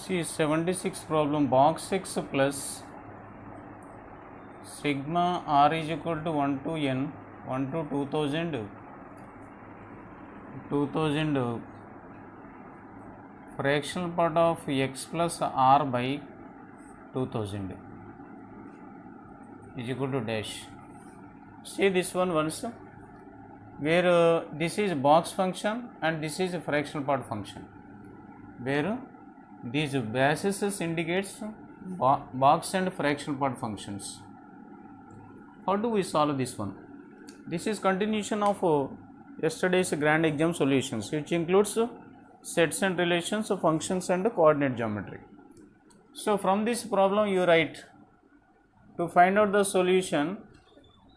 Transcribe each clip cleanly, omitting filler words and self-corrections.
See 76 problem, box 6 plus sigma r is equal to 1 to n 1 to 2000 fractional part of x plus r by 2000 is equal to dash. See this one once, where this is box function and this is a fractional part function, where these bases indicates box and fractional part functions. How do we solve this one? This is continuation of yesterday's grand exam solutions, which includes sets and relations, functions and coordinate geometry. So from this problem you write, to find out the solution,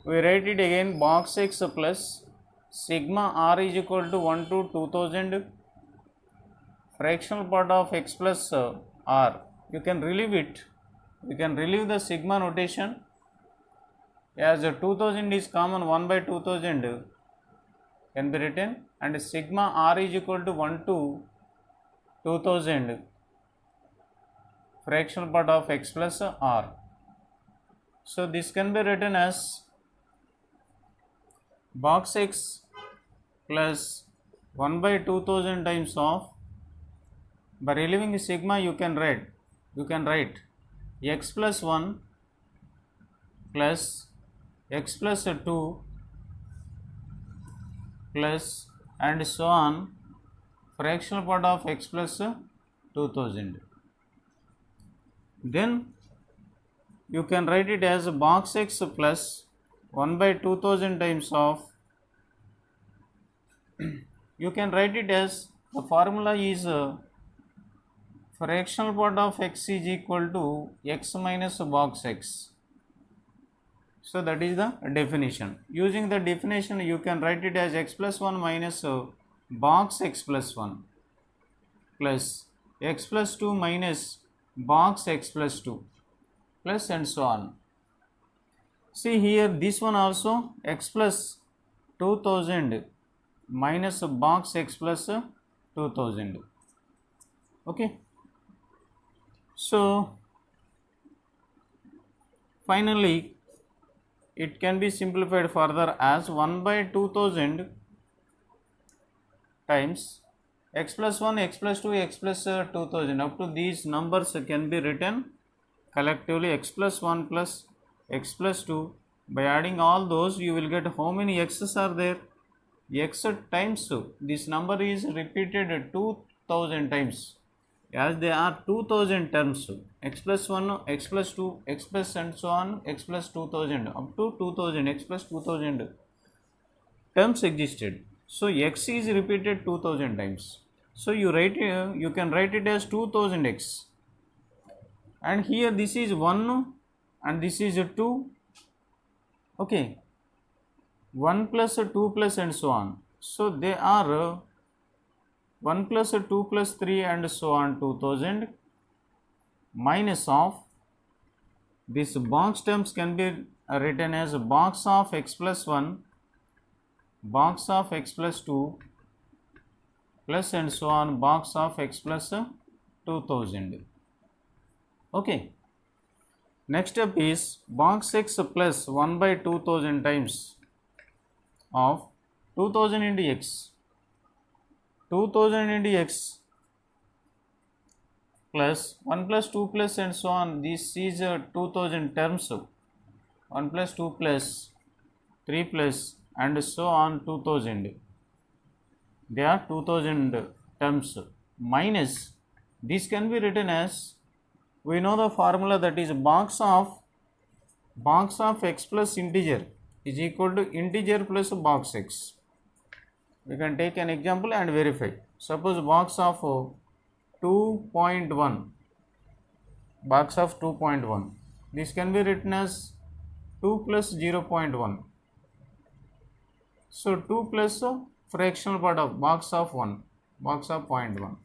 we write it again, box x plus sigma r is equal to 1 to 2000 fractional part of x plus r. You can relieve it, you can relieve the sigma notation, as 2000 is common, 1 by 2000 can be written, and sigma r is equal to 1 to 2000 fractional part of x plus r. So this can be written as box x plus 1 by 2000 times of, by relieving sigma you can write x plus 1 plus x plus 2 plus and so on fractional part of x plus 2000. Then you can write it as box x plus 1 by 2000 times of, you can write it as, the formula is fractional part of x is equal to x minus box x. So that is the definition. Using the definition you can write it as x plus 1 minus box x plus 1 plus x plus 2 minus box x plus 2 plus and so on. See here, this one also x plus 2000 minus box x plus 2000. Okay. So finally it can be simplified further as 1 by 2000 times x plus 1, x plus 2, x plus 2000. Up to these numbers can be written collectively, x plus 1 plus x plus 2. By adding all those you will get how many x's are there? X times this number is repeated 2000 times, as there are 2000 terms, x plus 1, x plus 2, x plus and so on, x plus 2000, up to 2000, x plus 2000 terms existed. So x is repeated 2000 times. So you can write it as 2000x, and here this is 1 and this is 2. Okay, 1 plus 2 plus and so on. So they are 1 plus 2 plus 3 and so on 2000 minus of, this box terms can be written as box of x plus 1, box of x plus 2 plus and so on box of x plus 2000. Okay. Next up is box x plus 1 by 2000 times of 2000 into x, 2000 into x plus 1 plus 2 plus and so on. This is 2000 terms, 1 plus 2 plus 3 plus and so on 2000. They are 2000 terms minus, this can be written as, we know the formula, that is box of x plus integer is equal to integer plus box x. We can take an example and verify. Suppose box of 2.1, box of 2.1, this can be written as 2 plus 0.1. So 2 plus fractional part of box of 1, box of 0.1.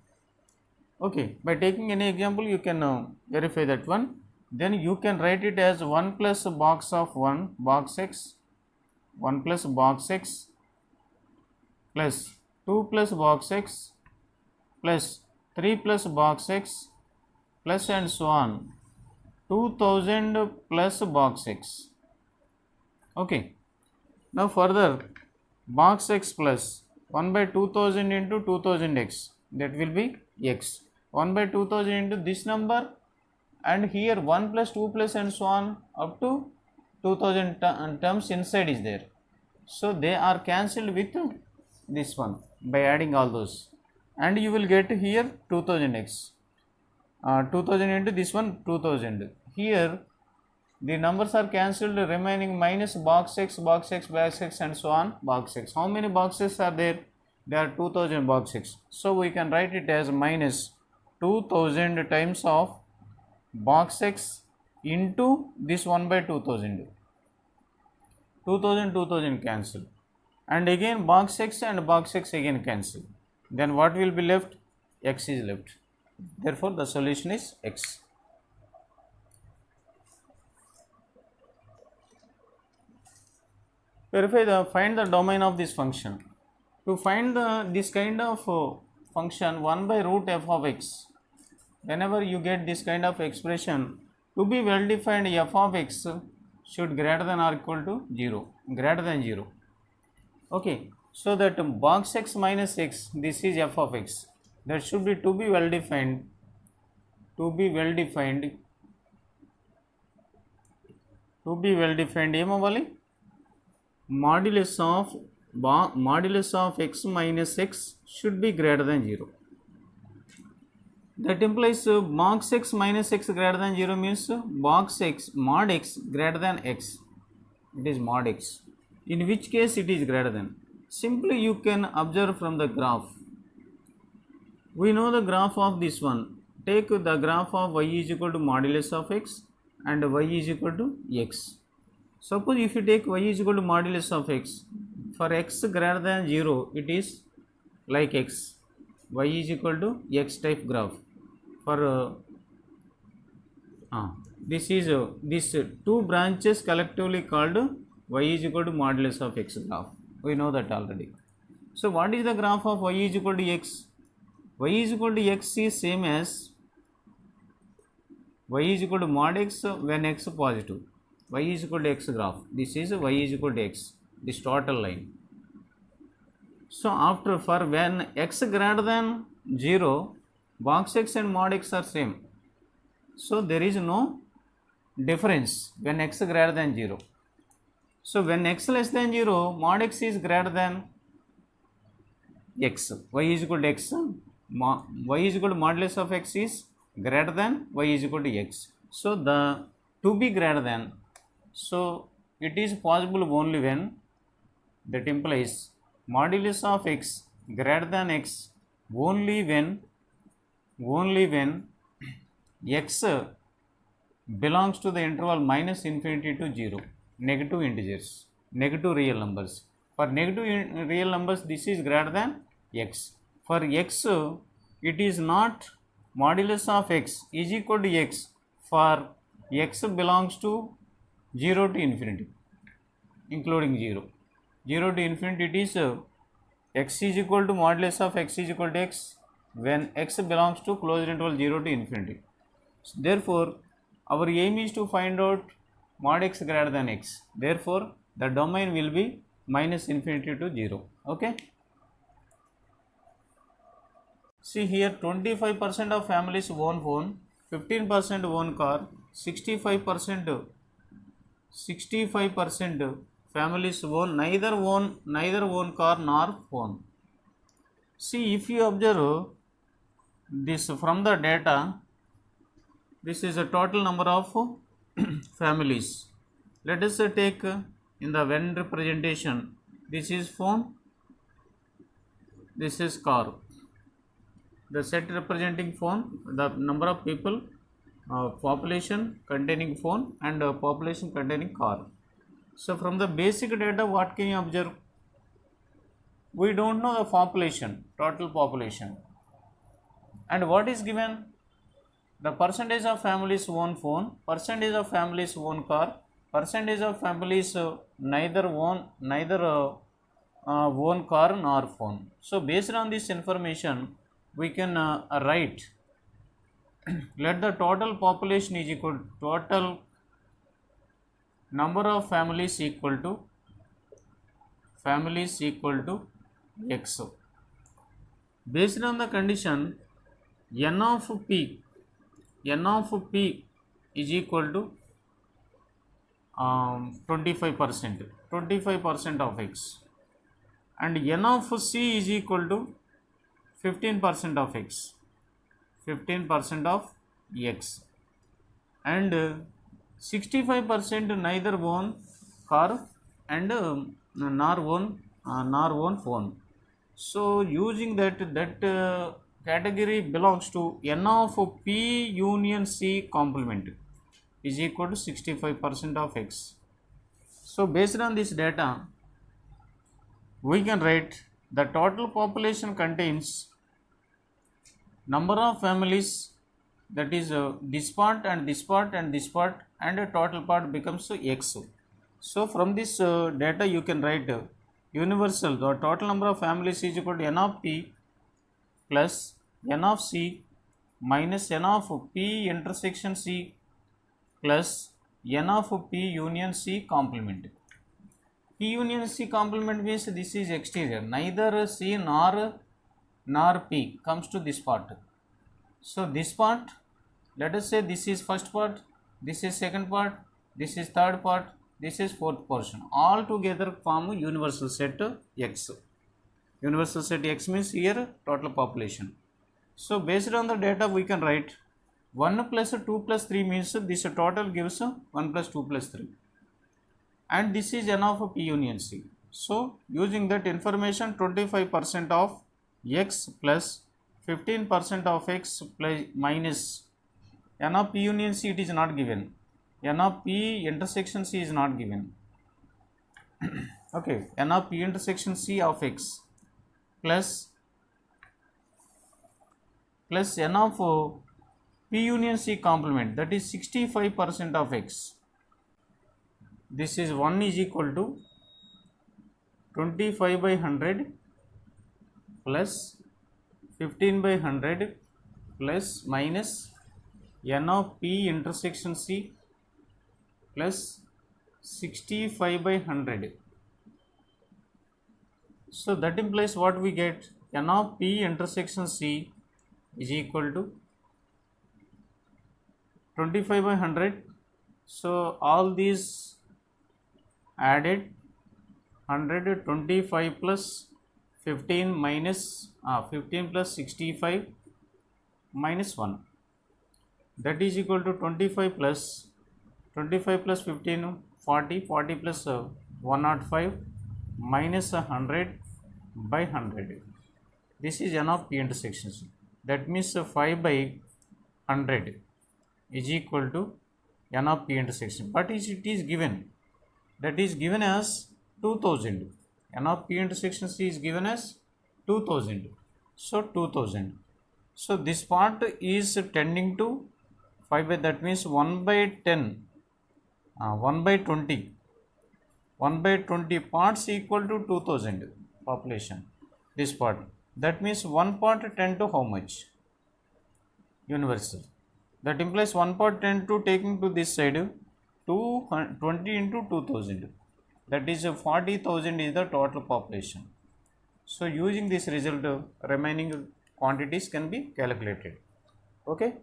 Okay, by taking any example you can verify that one. Then you can write it as 1 plus box of 1, box x, 1 plus box x plus 2 plus box x plus 3 plus box x plus and so on 2000 plus box x. Okay. Now further box x plus 1 by 2000 into 2000x, that will be x. 1 by 2000 into this number, and here 1 plus 2 plus and so on up to 2000 terms inside is there. So they are cancelled with this one by adding all those, and you will get here 2000x. 2000 into this one 2000. Here the numbers are cancelled, remaining minus box x, box x, box x and so on box x. How many boxes are there? There are 2000 box x. So we can write it as minus 2000 times of box x into this 1 by 2000. 2000 cancel, and again box x and box x again cancel. Then what will be left? X is left. Therefore the solution is x. Find the domain of this function. To find this kind of function 1 by root f of x, whenever you get this kind of expression, to be well defined f of x should greater than or equal to 0, greater than 0. Okay, so that box x minus x, this is f of x, that should be to be well defined, ఏమవ్వాలి? modulus of x minus x should be greater than 0. That implies box x minus x greater than 0 means box x mod x greater than x. It is mod x. In which case it is greater than? Simply you can observe from the graph. We know the graph of this one. Take the graph of y is equal to modulus of x and y is equal to x. Suppose if you take y is equal to modulus of x, for x greater than 0 it is like x, y is equal to x type graph. For this is this two branches collectively called y is equal to modulus of x graph. We know that already. So what is the graph of y is equal to x? Y is equal to x is same as y is equal to mod x when x positive. Y is equal to x graph. This is y is equal to x, this total line. So after for when x greater than 0, box x and mod x are same. So there is no difference when x greater than 0. So when x less than 0, mod x is greater than x. Y is equal to x. Y is equal to modulus of x is greater than y is equal to x. So the to be greater than, so it is possible only when, that implies modulus of x greater than x only when x belongs to the interval minus infinity to 0, negative integers, negative real numbers. For negative real numbers this is greater than x. For x it is not modulus of x is equal to x for x belongs to 0 to infinity, including 0. 0 to infinity it is x is equal to modulus of x is equal to x when x belongs to closed interval 0 to infinity. So therefore our aim is to find out mod x greater than x. Therefore the domain will be minus infinity to 0. Okay. See here, 25% of families own phone, 15% own car, 65% families own neither own car nor phone. See, if you observe this from the data, this is a total number of families. Let us take in the Venn representation, this is phone, this is car. The set representing phone, the number of people, population containing phone and population containing car. So from the basic data, what can you observe? We don't know the population, total population. And what is given? The percentage of families own phone, percentage of families own car, percentage of families neither own car nor phone. So based on this information, we can write let the total population is equal to total number of families equal to x. Based on the condition n of p is equal to 25% of x, and n of c is equal to 15% of x, 15% of x, and 65% neither own car and nor own phone. So using that category belongs to n of p union c complement is equal to 65% of x. So based on this data, we can write the total population contains number of families, that is this part and this part and this part, and a total part becomes x. So from this data you can write universal, the total number of families is equal to n of p plus n of c minus n of p intersection c plus n of p union c complement. P union c complement means this is exterior, neither c nor p comes to this part. So this part, let us say this is first part, this is second part, this is third part, this is fourth portion, all together form universal set x. Universal set x means here total population. So based on the data we can write 1 plus 2 plus 3 means this total gives 1 plus 2 plus 3, and this is n of p union c. So using that information, 25% of x plus 15% of x plus minus n of p union c, it is not given, n of p intersection c is not given. Okay, n of p intersection c of x plus n of p union c complement, that is 65% of x. This is 1 is equal to 25 by 100 plus 15 by 100 plus minus n of p intersection c plus 65 by 100. So that implies what we get, n of p intersection c is equal to 25 by 100. So all these added 125 plus 15 minus 15 plus 65 minus 1, that is equal to 25 plus 15 40 plus 105 minus 100 by 100. This is n of p intersection c, that means 5 by 100 is equal to n of p intersection. But it is given, that is given as 2000. N of p intersection c is given as 2000. So 2000. So this part is tending to 5 by, that means 1 by 10, 1 by 20. 1 by 20 parts equal to 2000 population. This part, that means 1 part tend to how much? Universal. That implies 1 part tend to taking to this side 20 into 2000, that is 40,000 is the total population. So using this result, remaining quantities can be calculated. Okay.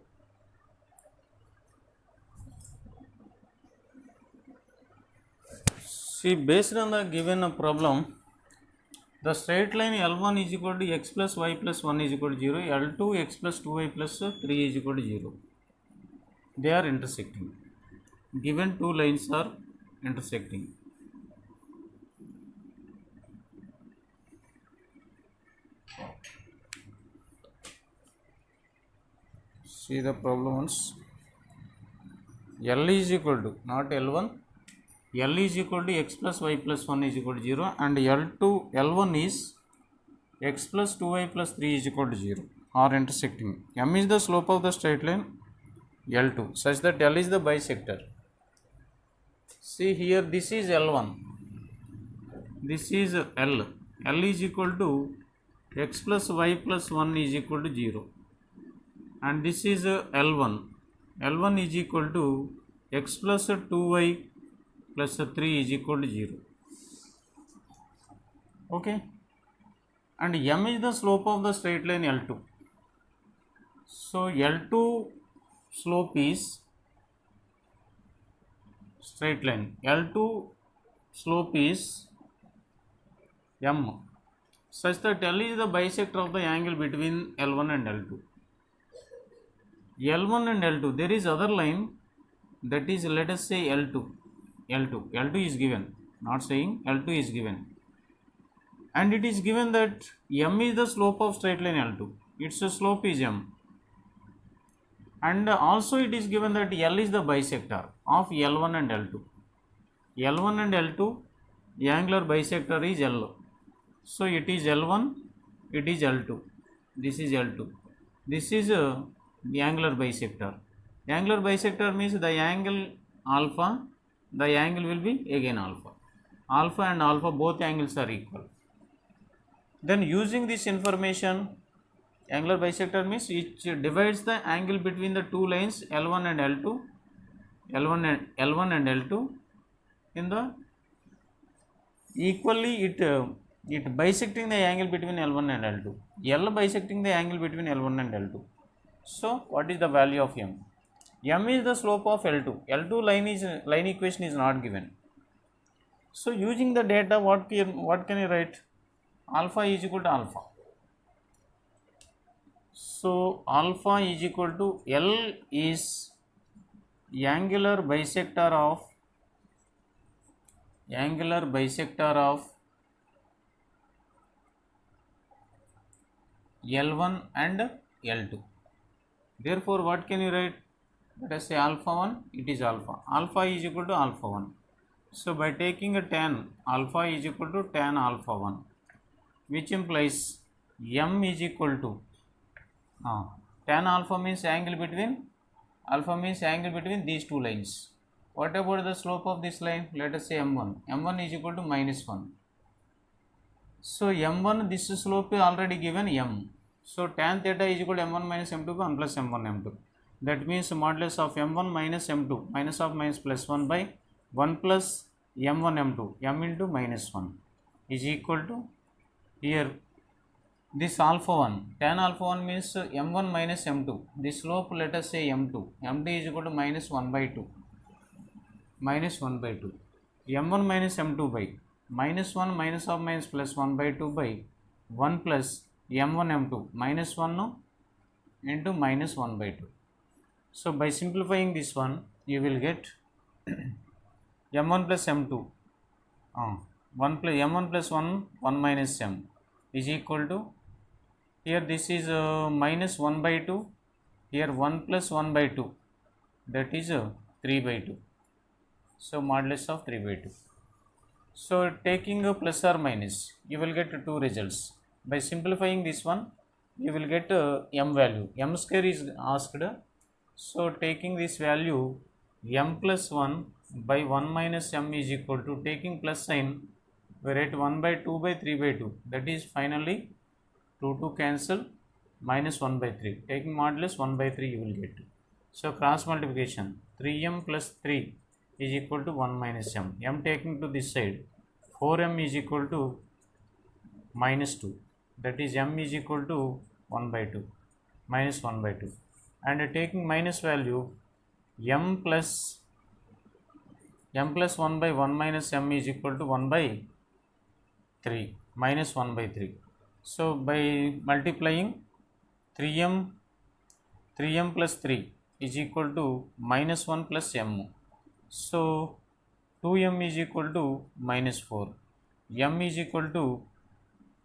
See, based on the given problem, the straight line L1 is equal to x plus y plus 1 is equal to 0, L2 x plus 2y plus 3 is equal to 0. They are intersecting. Given two lines are intersecting. See the problem once. L is equal to, not L1, L is equal to x plus y plus 1 is equal to 0, and L1 is x plus 2y plus 3 is equal to 0, are intersecting. M is the slope of the straight line L2, such that L is the bisector. See here, this is L1, this is L. L is equal to x plus y plus 1 is equal to 0, and this is L1. L1 is equal to x plus 2y plus 3 is equal to 0. Okay, and m is the slope of the straight line L2. So L2 slope is straight line, L2 slope is m, such that L is the bisector of the angle between L1 and L2. L1 and L2, there is other line, that is, let us say L2 is given, not saying L2 is given, and it is given that m is the slope of straight line L2, its slope is m, and also it is given that L is the bisector of L1 and L2. L1 and L2, the angular bisector is L. So it is L1, it is L2, this is L2, this is the angular bisector. The angular bisector means the angle alpha, the angle will be again alpha. Alpha and alpha, both angles are equal. Then using this information, angular bisector means it divides the angle between the two lines L1 and L2, L1 and L2 in the equally, it bisecting the angle between L1 and L2, L bisecting the angle between L1 and L2. So what is the value of m? M is the slope of L2. L2 line equation is not given. So using the data, what can you write? Alpha is equal to alpha. So alpha is equal to L is angular bisector of L1 and L2. Therefore, what can you write? Let us say alpha 1, it is alpha. Alpha is equal to alpha 1. So by taking a tan, alpha is equal to tan alpha 1, which implies m is equal to tan alpha means angle between these two lines. What about the slope of this line? Let us say m1. m1 is equal to minus 1. So m1, this slope is already given m. So tan theta is equal to m1 minus m2 1 plus m1 m2. That means modulus of m1 minus m2, minus of minus plus 1 by 1 plus m1 m2, m into minus 1 is equal to, here this alpha 1, tan alpha 1 means m1 minus m2, this slope let us say m2 is equal to minus 1 by 2, m1 minus m2 by minus 1 minus of minus plus 1 by 2 by 1 plus m1 m2 minus 1 into minus 1 by 2. So by simplifying this one, you will get m1 plus m2 1 plus m1 plus 1 minus m is equal to, here this is minus 1 by 2, here 1 plus 1 by 2, that is 3 by 2. So modulus of 3 by 2. So taking a plus or minus, you will get two results. By simplifying this one, you will get m value. M square is asked. So taking this value, m plus 1 by 1 minus m is equal to, taking plus sign, we write 1 by 2 by 3 by 2. That is finally 2 cancel, minus 1 by 3. Taking modulus 1 by 3 you will get. So cross multiplication, 3m plus 3 is equal to 1 minus m. M taking to this side, 4m is equal to minus 2. That is m is equal to 1 by 2, minus 1 by 2. And taking minus value, m plus 1 by 1 minus m is equal to 1 by 3, minus 1 by 3. So by multiplying 3m plus 3 is equal to minus 1 plus m. So 2m is equal to minus 4, m is equal to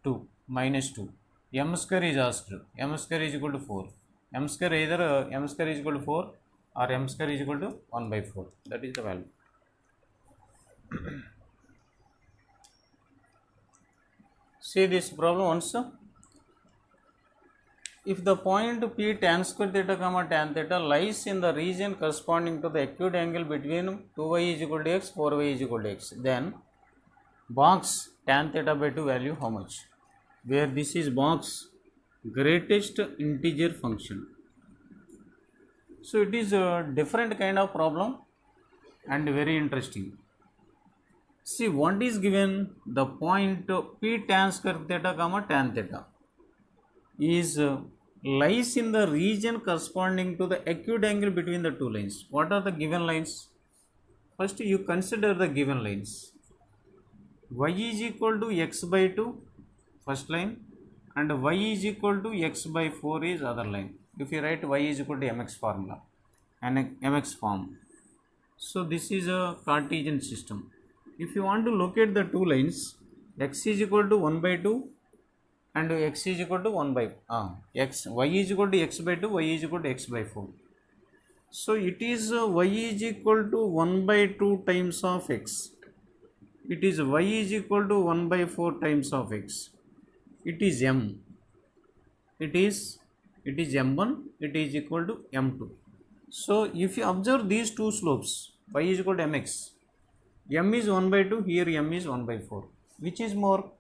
2, minus 2. M square is asked, m square is equal to 4. M square, either m square is equal to 4 or m square is equal to 1 by 4. That is the value. See this problem once. If the point P tan square theta comma tan theta lies in the region corresponding to the acute angle between 2y is equal to x, 4y is equal to x, then box tan theta by 2 value how much? Where this is box greatest integer function. So it is a different kind of problem and very interesting. See, what is given, the point P tan square theta comma tan theta is lies in the region corresponding to the acute angle between the two lines. What are the given lines? First you consider the given lines. Y is equal to x by 2 first line and y is equal to x by 4 is other line. If you write y is equal to mx formula and mx form. So this is a Cartesian system. If you want to locate the two lines, x is equal to 1 by 2 and x is equal to 1 by y is equal to x by 2, y is equal to x by 4. So it is y is equal to 1 by 2 times of x. It is y is equal to 1 by 4 times of x. It is m. It is m1. It is equal to m2. So if you observe these two slopes, y is equal to mx. M is 1 by 2. Here m is 1 by 4. Which is more?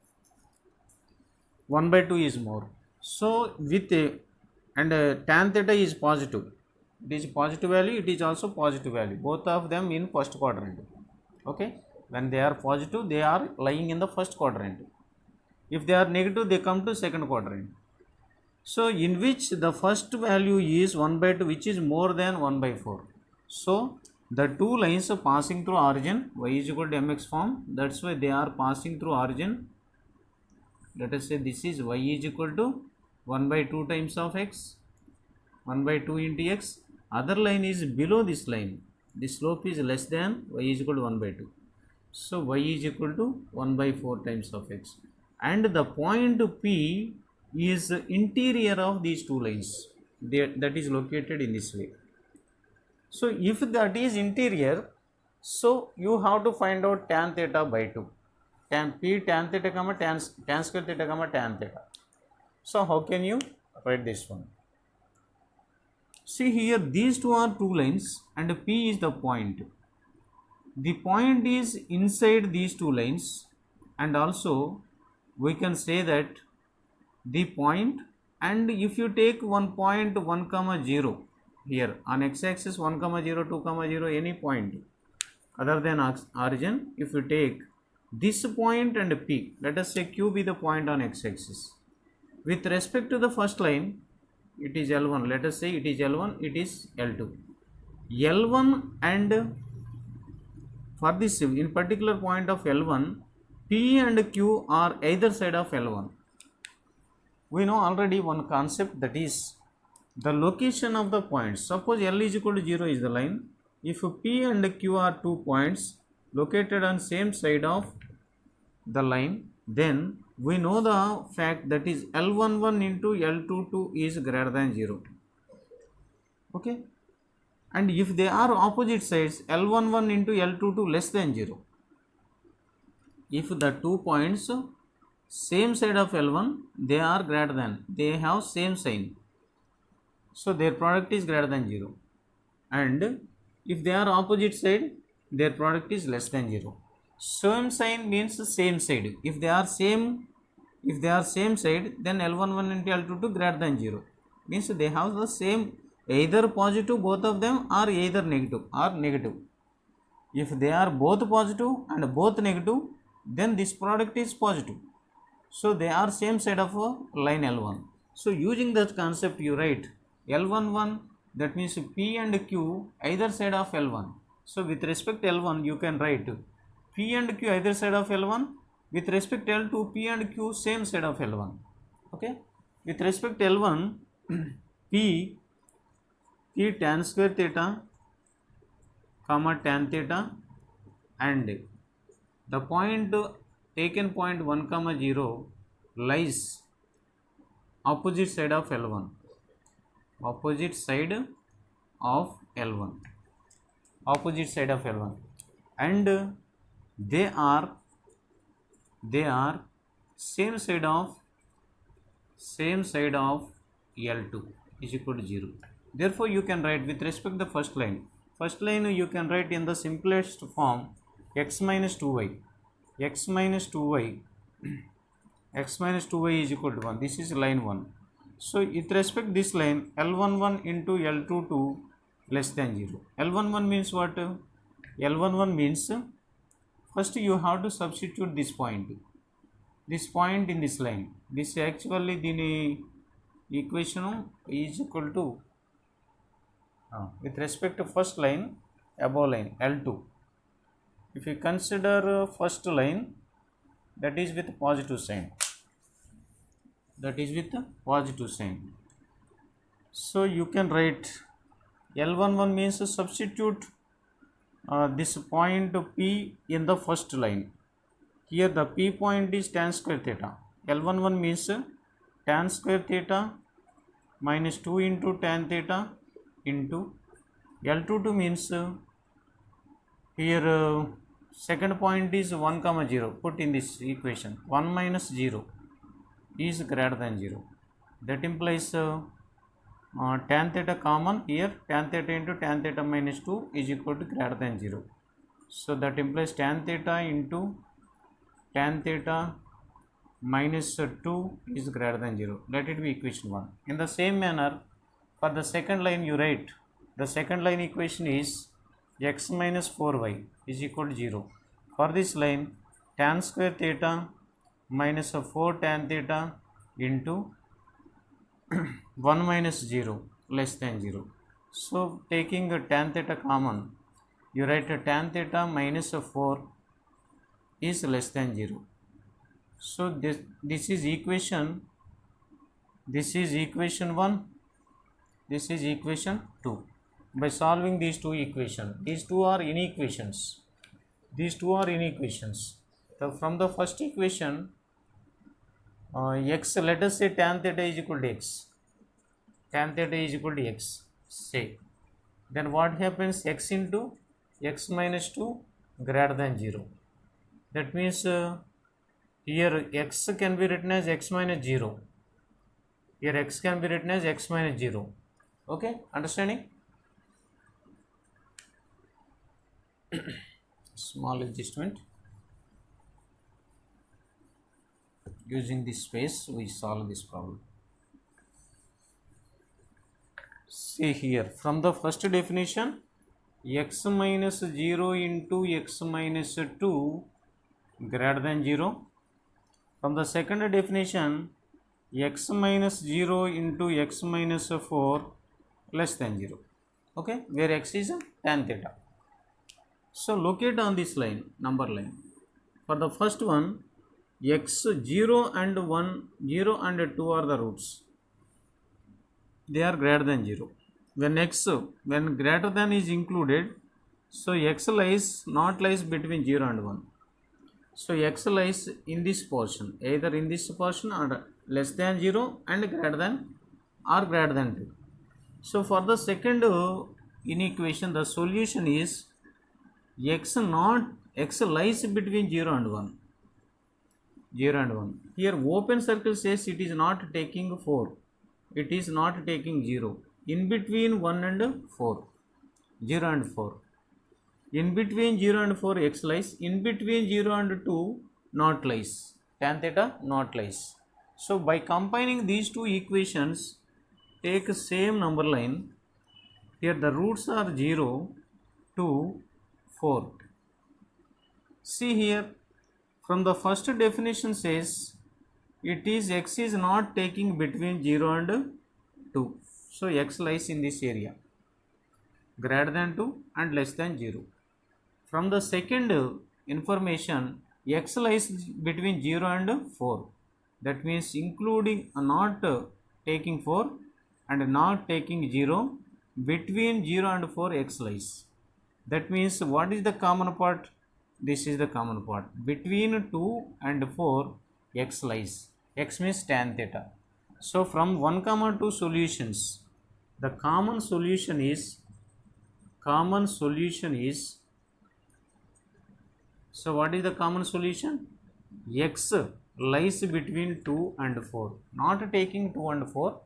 1 by 2 is more. So with tan theta is positive. It is positive value. It is also positive value. Both of them in first quadrant. Okay. When they are positive, they are lying in the first quadrant. If they are negative, they come to second quadrant. So in which the first value is 1 by 2, which is more than 1 by 4. So the two lines are passing through origin, y is equal to mx form. That's why they are passing through origin. Let us say this is y is equal to 1 by 2 times of x, 1 by 2 into x. Other line is below this line. The slope is less than y is equal to 1 by 2. So y is equal to 1 by 4 times of x. And the point P is interior of these two lines. That is located in this way. So if that is interior, so you have to find out tan theta by 2. Tan P tan theta comma tan square theta comma tan theta. So how can you write this one? See here, these two are two lines and P is the point. The point is inside these two lines, and also we can say that the point, and if you take one point 1 comma 0 here on x-axis 1 comma 0 2 comma 0 any point other than origin, if you take this point and P, let us say Q be the point on x-axis. With respect to the first line, it is L1, let us say it is L1, it is L2. L1 and for this in particular point of L1, P and Q are either side of L1. We know already one concept, that is the location of the points. Suppose L is equal to 0 is the line. If P and Q are 2 points located on same side of the line, then we know the fact that is L11 into L22 is greater than 0. Okay. And if they are opposite sides, L11 into L22 less than 0. If the 2 points same side of L1, they are greater than, they have same sign. So their product is greater than 0. And if they are opposite side, their product is less than 0. Same sign means same side. If they are same side, then L11 into L22 greater than 0. Means they have the same, either positive both of them, or either negative or negative. If they are both positive and both negative, then this product is positive. So they are same side of line L1. So using that concept, you write L11, that means P and Q either side of L1. So with respect to L1, you can write P and Q either side of L1. With respect to L2, P and Q same side of L1. Okay. With respect to L1, P tan square theta comma tan theta, and the point taken point 1 comma 0 lies opposite side of L1. Opposite side of L1. Opposite side of L1. And they are same side of L2 is equal to 0. Therefore you can write with respect to the first line. First line you can write in the simplest form x minus 2y. X minus 2y is equal to 1. This is line 1. So with respect to this line, L11 into L22 less than 0. L11 means what? L11 means first you have to substitute this point in this line. This actually the equation is equal to with respect to first line, above line L2. If you consider first line, that is with positive sign. So you can write L11 means substitute this point P in the first line. Here the P point is tan square theta. L11 means tan square theta minus 2 into tan theta into L22 means here second point is 1 comma 0. Put in this equation 1 minus 0 is greater than 0. That implies tan theta common here, tan theta into tan theta minus 2 is equal to greater than 0. So that implies tan theta into tan theta minus 2 is greater than 0. Let it be equation 1. In the same manner, for the second line you write, the second line equation is x minus 4y is equal to 0. For this line, tan square theta minus 4 tan theta into 1 minus 0 less than 0. So taking tan theta common, you write tan theta minus 4 is less than 0. So this is equation 1, this is equation 2. By solving these two equations, these two are inequations. So from the first equation, x, let us say tan theta is equal to x. Say, then what happens? X into x minus 2 greater than 0. That means here x can be written as x minus 0. Here x can be written as x minus 0. Okay, understanding? Small adjustment. Using this space, we solve this problem. See here, from the first definition, x minus 0 into x minus 2 greater than 0. From the second definition, x minus 0 into x minus 4 less than 0. Okay, where x is tan theta. So locate on this line, number line. For the first one, x 0 and 1, 0 and 2 are the roots. They are greater than 0. When greater than is included, so x lies between 0 and 1. So x lies in this portion, either in this portion or less than 0 and greater than or greater than 2. So for the second inequation, the solution is x lies between 0 and 1. Here open circle says it is not taking 4. It is not taking 0. In between 1 and 4. 0 and 4. In between 0 and 4 x lies. In between 0 and 2 not lies. Tan theta not lies. So by combining these two equations, take same number line. Here the roots are 0, 2, 4. See here, from the first definition says it is x is not taking between 0 and 2. So x lies in this area, greater than 2 and less than 0. From the second information, x lies between 0 and 4. That means including not taking 4 and not taking 0, between 0 and 4 x lies. That means what is the common part? This is the common part. Between 2 and 4 x lies. X means tan theta. So from 1, 2 solutions, the common solution is, so what is the common solution? X lies between 2 and 4. Not taking 2 and 4.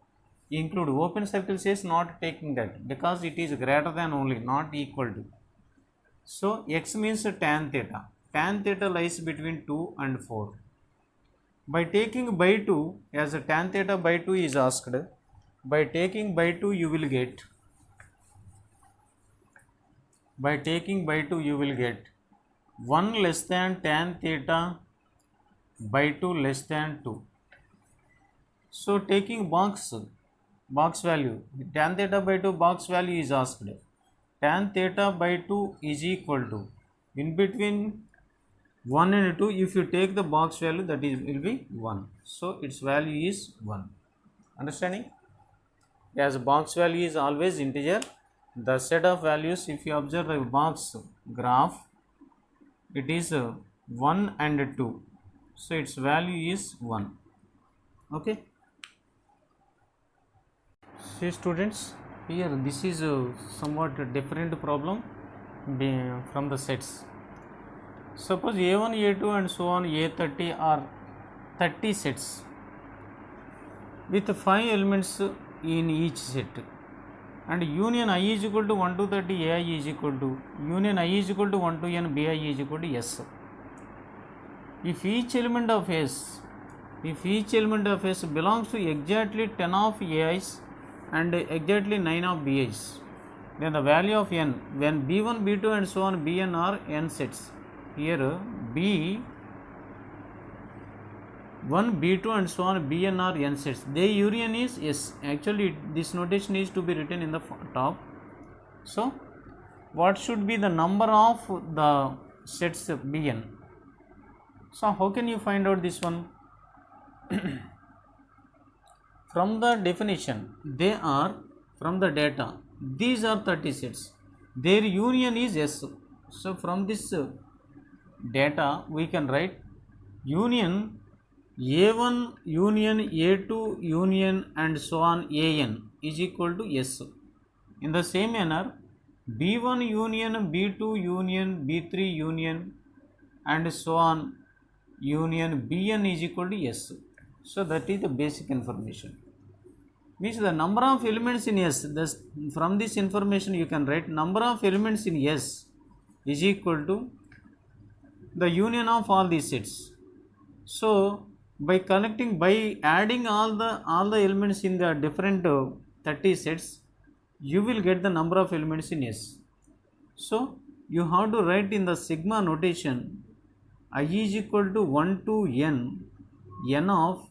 Include open circle says not taking that because it is greater than only, not equal to. So x means tan theta. Tan theta lies between 2 and 4. By taking by 2, as a tan theta by 2 is asked, by taking by 2 you will get by taking by 2 you will get 1 less than tan theta by 2 less than 2. So taking box value, tan theta by 2 box value is asked. Tan theta by 2 is equal to, in between 1 and 2, if you take the box value, that is will be 1. So its value is 1. Understanding? As box value is always integer, the set of values, if you observe the box graph, it is 1 and 2. So its value is 1. Okay. See students, here this is a somewhat different problem from the sets. Suppose A1, A2 and so on A30 are 30 sets with 5 elements in each set, and union I is equal to 1 to 30, AI is equal to, union I is equal to 1 to n, BI is equal to S. If each element of S belongs to exactly 10 of AIs and exactly 9 of BIs, then the value of n, when B1, B2 and so on Bn are n sets, here B1, B2 and so on Bn are n sets, their union is S. Actually this notation is to be written in the top. So what should be the number of the sets Bn? So how can you find out this one? From the definition, they are, from the data, these are 30 sets, their union is S. So from this data we can write union A1 union A2 union and so on An is equal to S. In the same manner, B1 union B2 union B3 union and so on union Bn is equal to S. So that is the basic information. Means the number of elements in S, thus from this information you can write number of elements in S is equal to the union of all these sets. So by adding all the elements in the different 30 sets, you will get the number of elements in S. So you have to write in the sigma notation I is equal to 1 to n of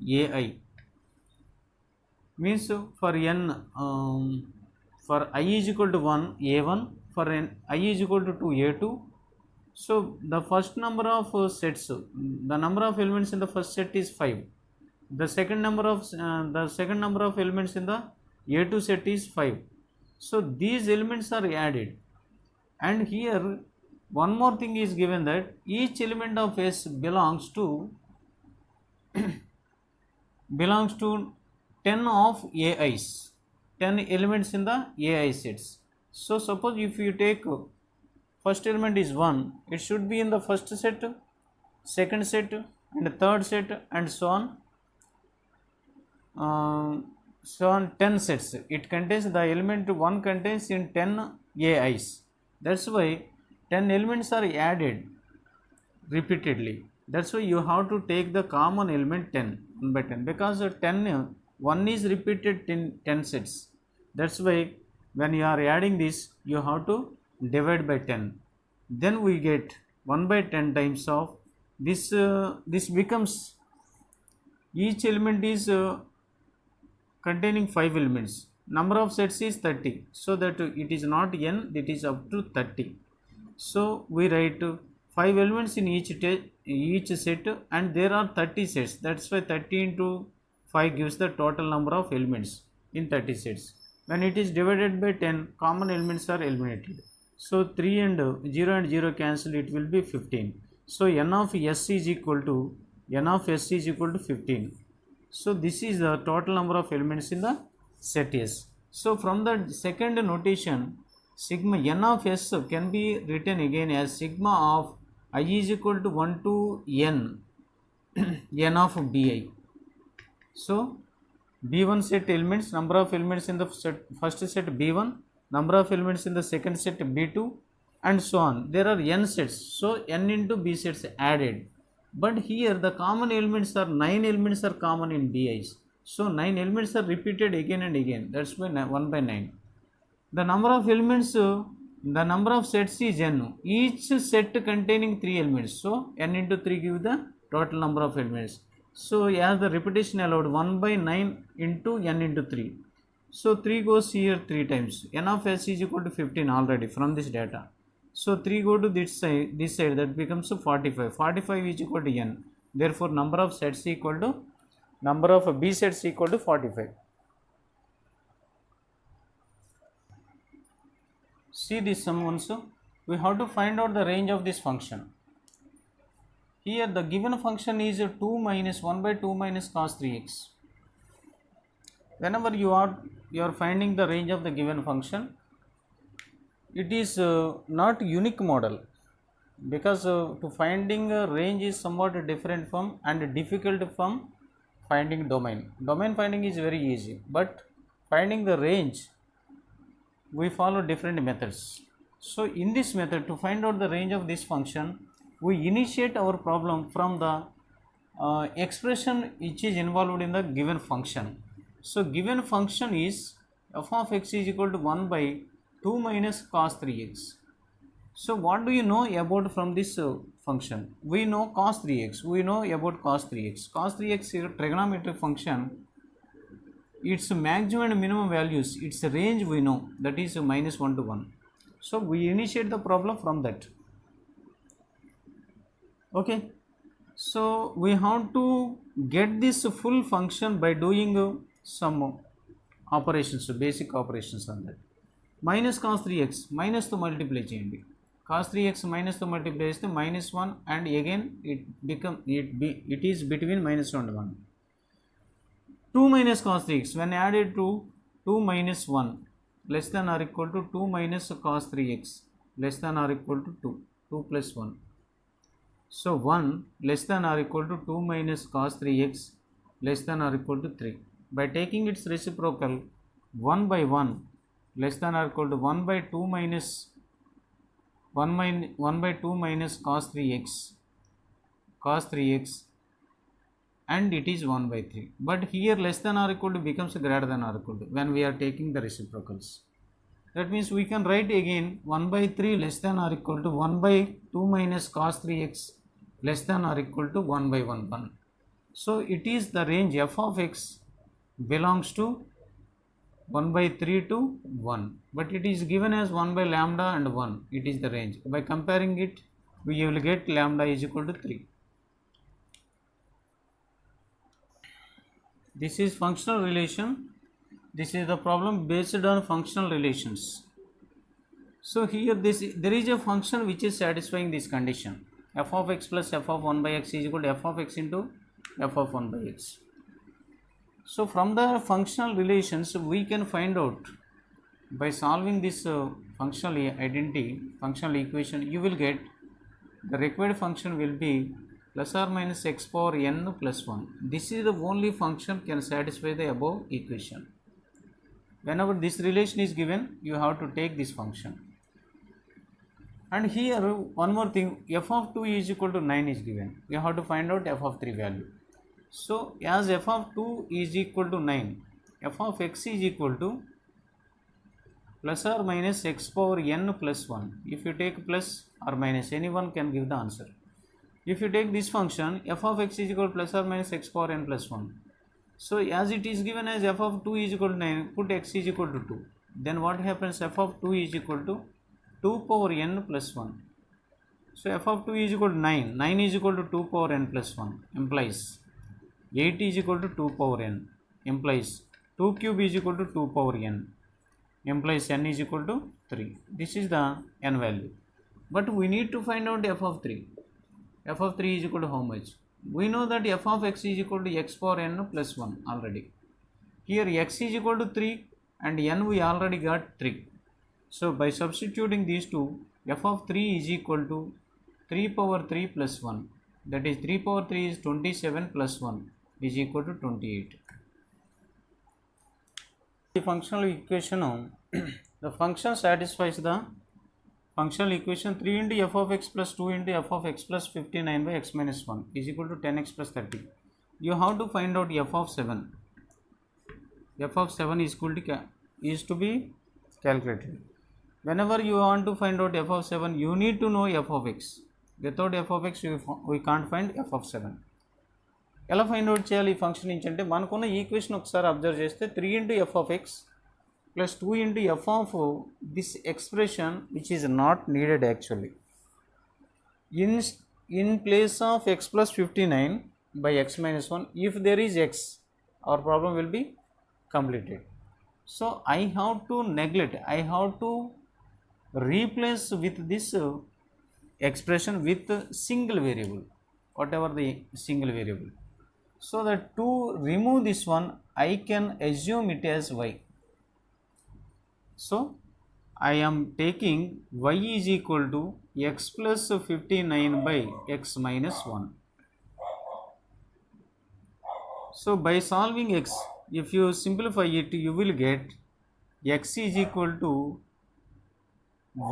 AI. Means for n, for I is equal to 1 A1, for n I is equal to 2 A2. So the first number of sets, the number of elements in the first set is 5. The second number of elements in the A2 set is 5. So these elements are added, and here one more thing is given, that each element of S belongs to 10 of AIs, 10 elements in the AI sets. So suppose if you take first element is 1, it should be in the first set, second set and third set and so on 10 sets. It contains, the element 1 contains in 10 AIs. That's why 10 elements are added repeatedly. That's why you have to take the common element 10 by 10, because 1 is repeated in 10 sets. That's why when you are adding this, you have to divide by 10. Then we get 1 by 10 times of this. This becomes, each element is containing 5 elements. Number of sets is 30. So that it is not n, it is up to 30. So we write 5 elements in each set, and there are 30 sets. That's why 30 into 5 gives the total number of elements in 30 sets. When it is divided by 10, common elements are eliminated. So 3 and 0 cancel, it will be 15. So n of S is equal to 15. So this is the total number of elements in the set S. So from the second notation, sigma n of S can be written again as sigma of I is equal to 1 to n of Bi. So B1 set elements, number of elements in the first set B1, number of elements in the second set B2 and so on. There are n sets, so n into B sets added. But here the common elements are 9 elements are common in BIs. So 9 elements are repeated again and again. That's why 1 by 9. The number of elements, the number of sets is n. Each set containing 3 elements. So n into 3 give the total number of elements. So as the repetition allowed, 1 by 9 into n into 3. So 3 goes here 3 times. N of s is equal to 15 already from this data. So 3 go to this side, that becomes 45. 45 is equal to n. Therefore number of sets equal to number of B sets equal to 45. See this sum also. We have to find out the range of this function. Here the given function is 2 minus 1 by 2 minus cos 3x. Whenever you are finding the range of the given function, it is not unique model, because to finding a range is somewhat different from and difficult from finding domain. Domain finding is very easy, but finding the range we follow different methods. So in this method, to find out the range of this function, we initiate our problem from the expression which is involved in the given function. So given function is f of x is equal to 1 by 2 minus cos 3x. So what do you know about from this function? We know cos 3x, we know about cos 3x. Cos 3x is a trigonometric function. Its maximum and minimum values, its range we know, that is minus 1 to 1. So we initiate the problem from that. Okay, so we have to get this full function by doing some operations, basic operations on that. Minus cos 3x, minus to multiply cheyandi. Cos 3x minus to multiply is the minus 1, and again it is between minus 1 and 1. 2 minus cos 3x, when added to 2 minus 1 less than or equal to 2 minus cos 3x less than or equal to 2, 2 plus 1. So 1 less than or equal to 2 minus cos 3x less than or equal to 3. By taking its reciprocal, 1 by 1 less than or equal to 1 by 2 minus 1 by 2 minus cos 3x and it is 1 by 3. But here less than or equal to becomes greater than or equal to when we are taking the reciprocals. That means we can write again 1 by 3 less than or equal to 1 by 2 minus cos 3x less than or equal to 1 by 1 1. So it is the range f of x belongs to 1 by 3 to 1, but it is given as 1 by lambda and 1. It is the range. By comparing it, we will get lambda is equal to 3. This is functional relation. This is the problem based on functional relations. So here there is a function which is satisfying this condition. F of x plus f of 1 by x is equal to f of x into f of 1 by x. So from the functional relations we can find out by solving this functional equation, you will get the required function will be plus or minus x power n plus 1. This is the only function can satisfy the above equation. Whenever this relation is given, you have to take this function. And here one more thing, f of 2 is equal to 9 is given. You have to find out f of 3 value. So as f of 2 is equal to 9, f of x is equal to plus or minus x power n plus 1. If you take plus or minus, anyone can give the answer. If you take this function, f of x is equal to plus or minus x power n plus 1. So as it is given as f of 2 is equal to 9, put x is equal to 2. Then what happens? F of 2 is equal to 2 power n plus 1. So f of 2 is equal to 9. 9 is equal to 2 power n plus 1. Implies 8 is equal to 2 power n. Implies 2 cube is equal to 2 power n. Implies n is equal to 3. This is the n value. But we need to find out f of 3. F of 3 is equal to how much? We know that f of x is equal to x power n plus 1 already. Here x is equal to 3 and n we already got 3. So by substituting these two, f of 3 is equal to 3 power 3 plus 1. That is 3 power 3 is 27 plus 1 is equal to 28. The functional equation, the function satisfies the functional equation 3 into f of x plus 2 into f of x plus 59 by x minus 1 is equal to 10x plus 30. You have to find out f of 7. F of 7 is equal to is to be calculated. Whenever you want to find out f of 7, you need to know f of x. Without f of x, we can't find f of 7. ఎలా find out చేయాలి ఈ function నుంచి అంటే మనకున్న equation ఒకసారి observe చేస్తే 3 into F of X plus 2 into F of this expression which is not needed actually. In place of x plus 59 by x minus 1, if there is x, our problem will be completed. So I have to neglect, I have to replace with this expression with single variable, whatever the single variable. So that to remove this one, I can assume it as y. So I am taking y is equal to x plus 59 by x minus 1. So by solving x, if you simplify it, you will get x is equal to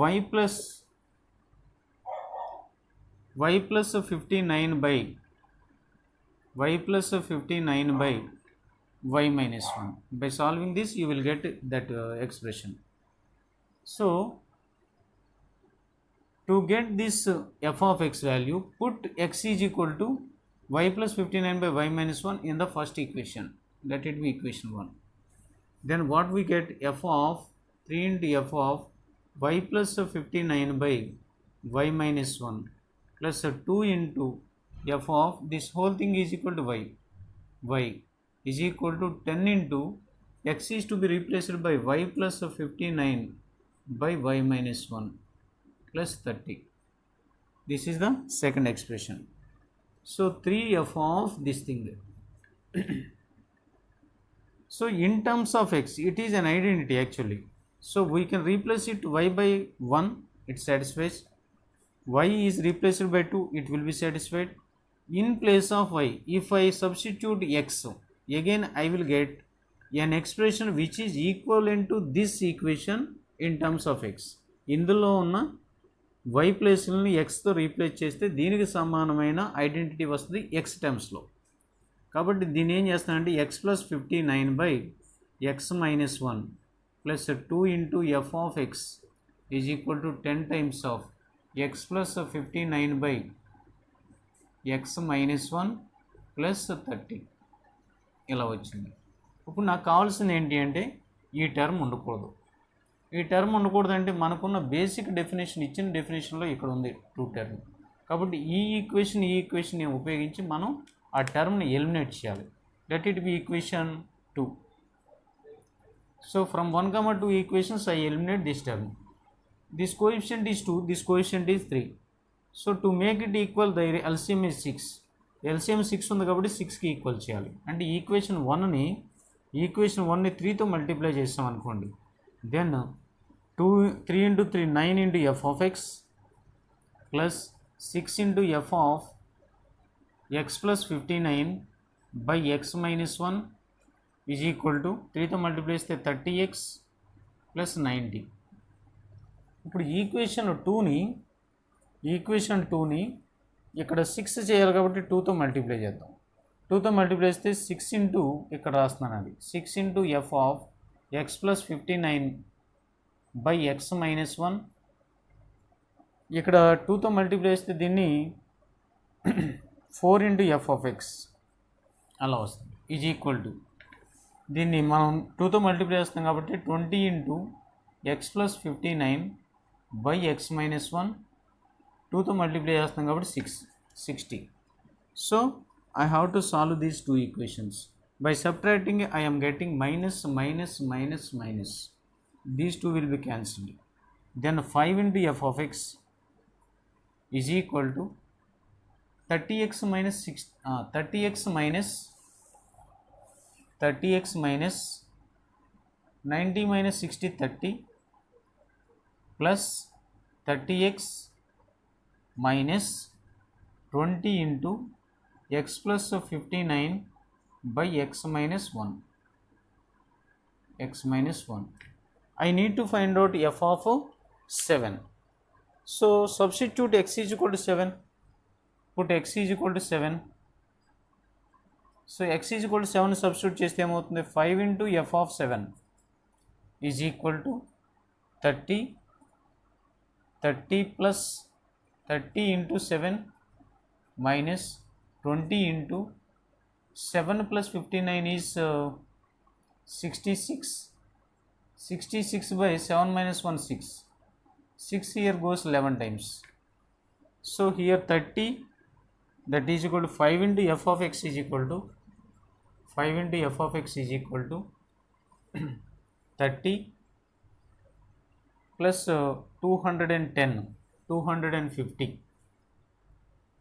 y plus 59 by y minus 1. By solving this, you will get that expression. So to get this f of x value, put x is equal to y plus 59 by y minus 1 in the first equation. Let it be equation 1. Then what we get, f of 3 into f of y plus 59 by y minus 1 plus 2 into f of this whole thing is equal to y. Y is equal to 10 into x is to be replaced by y plus 59 by y minus 1 plus 30. This is the second expression. So 3f of this thing. So in terms of x, it is an identity actually. So we can replace it y by 1, it satisfies. Y is replaced by 2, it will be satisfied. In place of y, if I substitute x, again I will get an expression which is equivalent to this equation in terms of x. ఇందులో ఉన్న y ప్లేస్ని xతో replace చేస్తే దీనికి సమానమైన identity వస్తుంది x టర్మ్స్లో. కాబట్టి దీన్ని ఏం చేస్తానంటే x plus 59 by x minus 1 plus 2 into F of X is equal to 10 times of x plus 59 by x minus 1 plus 30 ఇలా వచ్చింది. ఇప్పుడు నాకు కావాల్సింది ఏంటి అంటే ఈ టర్మ్ ఉండకూడదు. ఈ టర్మ్ ఉండకూడదంటే మనకున్న బేసిక్ డెఫినేషన్ ఇచ్చిన డెఫినేషన్లో ఇక్కడ ఉంది 2 టర్మ్. కాబట్టి ఈ ఈక్వేషన్ ఉపయోగించి మనం ఆ టర్మ్ని ఎలిమినేట్ చేయాలి. Let it be equation 2. So from 1, 2 equations I eliminate this term. This coefficient is 2, this coefficient is 3. So to make it equal the LCM is 6. LCM 6 ఉంది కాబట్టి 6కి ఈక్వల్ చేయాలి. అంటే ఈక్వేషన్ 1ని 3తో మల్టిప్లై చేస్తాం అనుకోండి. Then 3 into 3 9 into f of x plus 6 into f of x plus 59 by x minus 1 is equal to 3తో multiply చేస్తే 30x plus 90. ఇప్పుడు ఈక్వేషన్ 2ని ఇక్కడ 6 చేయాలి కాబట్టి 2తో మల్టిప్లై చేద్దాం. 2తో మల్టిప్లై చేస్తే 6 ఇంటూ ఇక్కడ రాస్తున్నాను అది 6 into F of x plus 59 by x minus 1. ఇక్కడ 2తో మల్టిప్లై చేస్తే దీన్ని 4 ఇంటూ ఎఫ్ ఆఫ్ ఎక్స్ అలా వస్తుంది ఈజ్ ఈక్వల్ టు దీన్ని మనం 2తో మల్టిప్లై చేస్తాం కాబట్టి 20 into X plus 59 by X minus 1. 2తో మల్టిప్లై చేస్తాం కాబట్టి 60. So I have to solve these 2 equations. By subtracting, I am getting minus. These two will be cancelled. Then 5 into f of x is equal to 30x minus 90 minus 60 30 plus 30x minus 20 into x plus 59 by x minus 1. I need to find out f of 7. So substitute x is equal to 7. Put x is equal to 7. So x is equal to 7 substitute చేస్తే ఏమవుతుంది 5 into f of 7 is equal to 30 plus 30 into 7 minus 20 into 7 plus 59 is 66. 66 by 7 minus 1 6. 6 here goes 11 times. So here 30, that is equal to 5 into f of x is equal to 5 into f of x is equal to 30 plus 210, 250,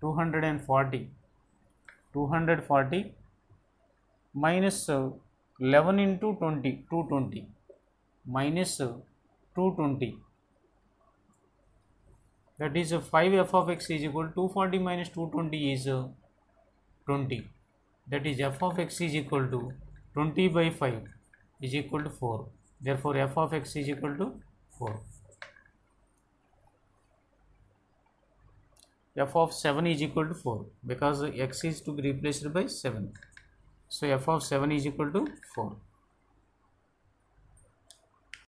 240, 240 minus 11 into 20, 220 minus 220, that is 5 f of x is equal to 240 minus 220 is 20, that is f of x is equal to 20 by 5 is equal to 4. Therefore f of x is equal to 4. F of 7 is equal to 4 because x is to be replaced by 7. So f of 7 is equal to 4.